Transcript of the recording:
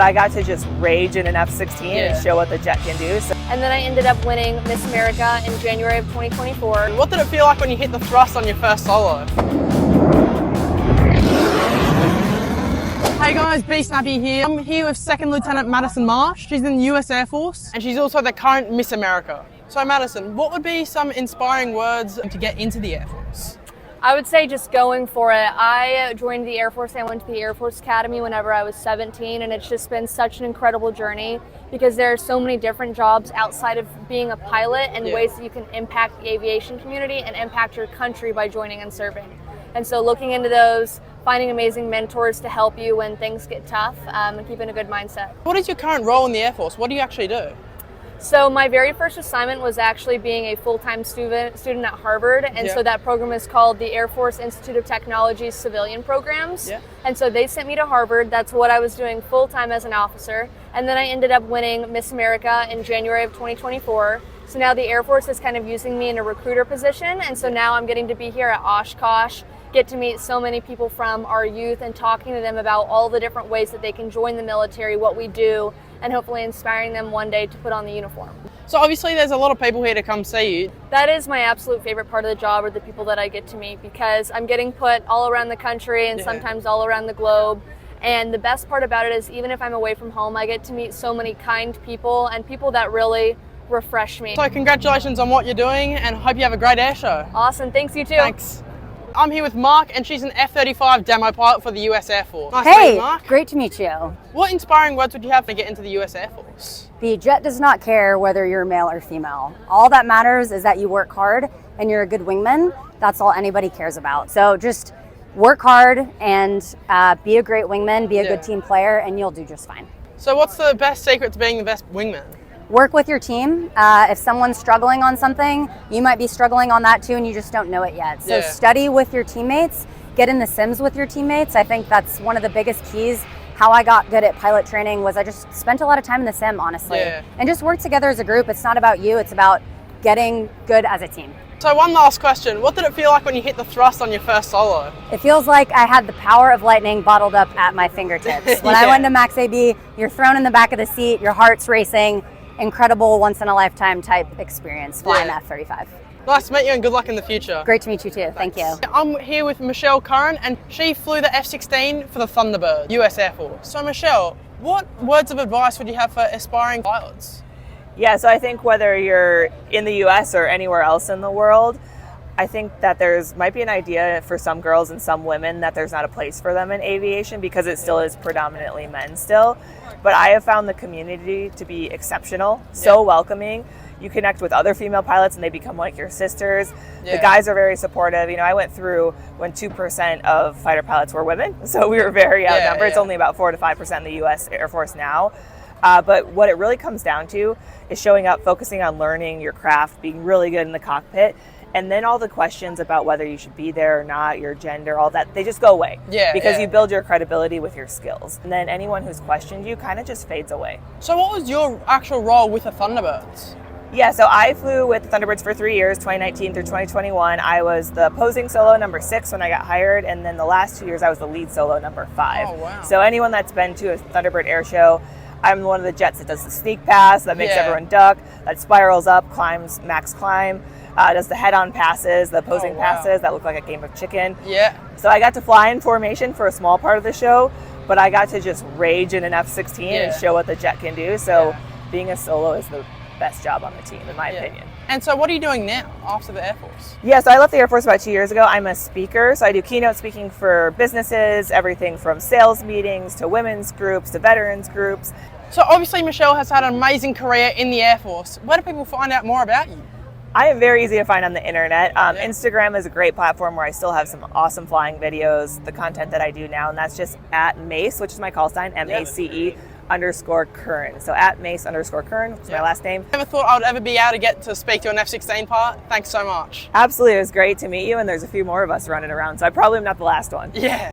I got to just rage in an F-16 and show what the jet can do. And then I ended up winning Miss America in January of 2024. What did it feel like when you hit the thrust on your first solo? Hey guys, B Snappy here. I'm here with Second Lieutenant Madison Marsh. She's in the US Air Force and she's also the current Miss America. So Madison, what would be some inspiring words to get into the Air Force? I would say just going for it. I joined the Air Force. I went to the Air Force Academy whenever I was 17, and it's just been such an incredible journey because there are so many different jobs outside of being a pilot and ways that you can impact the aviation community and impact your country by joining and serving. And so looking into those, finding amazing mentors to help you when things get tough, and keeping a good mindset. What is your current role in the Air Force? What do you actually do? So my very first assignment was actually being a full-time student at Harvard, and so that program is called the Air Force Institute of Technology's Civilian Programs. And so they sent me to Harvard. That's what I was doing full-time as an officer. And then I ended up winning Miss America in January of 2024. So now the Air Force is kind of using me in a recruiter position, and so now I'm getting to be here at Oshkosh, get to meet so many people from our youth and talking to them about all the different ways that they can join the military, what we do, and hopefully inspiring them one day to put on the uniform. So obviously there's a lot of people here to come see you. That is my absolute favorite part of the job, are the people that I get to meet, because I'm getting put all around the country and sometimes all around the globe. And the best part about it is even if I'm away from home, I get to meet so many kind people and people that really refresh me. So congratulations on what you're doing and hope you have a great air show. Awesome, thanks, you too. Thanks. I'm here with Mach, and she's an F-35 demo pilot for the US Air Force. Nice to meet you, Mach. Great to meet you. What inspiring words would you have to get into the US Air Force? The jet does not care whether you're male or female. All that matters is that you work hard and you're a good wingman. That's all anybody cares about. So just work hard and be a great wingman, be a good team player, and you'll do just fine. So what's the best secret to being the best wingman? Work with your team. If someone's struggling on something, you might be struggling on that too and you just don't know it yet. So study with your teammates, get in the sims with your teammates. I think that's one of the biggest keys. How I got good at pilot training was I just spent a lot of time in the sim, honestly. And just work together as a group. It's not about you, it's about getting good as a team. So one last question, what did it feel like when you hit the thrust on your first solo? It feels like I had the power of lightning bottled up at my fingertips. When I went to Max AB, you're thrown in the back of the seat, your heart's racing. Incredible once-in-a-lifetime type experience flying F-35. Nice to meet you and good luck in the future. Great to meet you too, thank you. I'm here with Michelle Curren, and she flew the F-16 for the Thunderbirds, US Air Force. So Michelle, what words of advice would you have for aspiring pilots? Yeah, so I think whether you're in the US or anywhere else in the world, I think that might be an idea for some girls and some women that there's not a place for them in aviation because it still is predominantly men still. But I have found the community to be exceptional, so welcoming. You connect with other female pilots and they become like your sisters. The guys are very supportive. You know, I went through when 2% of fighter pilots were women, so we were very outnumbered. It's only about 4 to 5% in the US Air Force now. But what it really comes down to is showing up, focusing on learning your craft, being really good in the cockpit, and then all the questions about whether you should be there or not, your gender, all that, they just go away. Because you build your credibility with your skills. And then anyone who's questioned you kind of just fades away. So what was your actual role with the Thunderbirds? Yeah, so I flew with the Thunderbirds for 3 years, 2019 through 2021. I was the posing solo number 6 when I got hired, and then the last 2 years I was the lead solo number 5. Oh, wow. So anyone that's been to a Thunderbird air show, I'm one of the jets that does the sneak pass, that makes everyone duck, that spirals up, climbs max climb, does the head-on passes, the posing passes that look like a game of chicken. So I got to fly in formation for a small part of the show, but I got to just rage in an F-16 and show what the jet can do. So being a solo is the best job on the team, in my opinion. And so what are you doing now after the Air Force? Yeah, so I left the Air Force about 2 years ago. I'm a speaker, so I do keynote speaking for businesses, everything from sales meetings to women's groups to veterans groups. So obviously Michelle has had an amazing career in the Air Force. Where do people find out more about you? I am very easy to find on the internet. Instagram is a great platform where I still have some awesome flying videos, the content that I do now, and that's just at Mace, which is my call sign, MACE _Curren. So at Mace _Curren, which is my last name. Never thought I would ever be able to get to speak to an F-16 pilot. Thanks so much. Absolutely, it was great to meet you, and there's a few more of us running around, so I probably am not the last one. Yeah.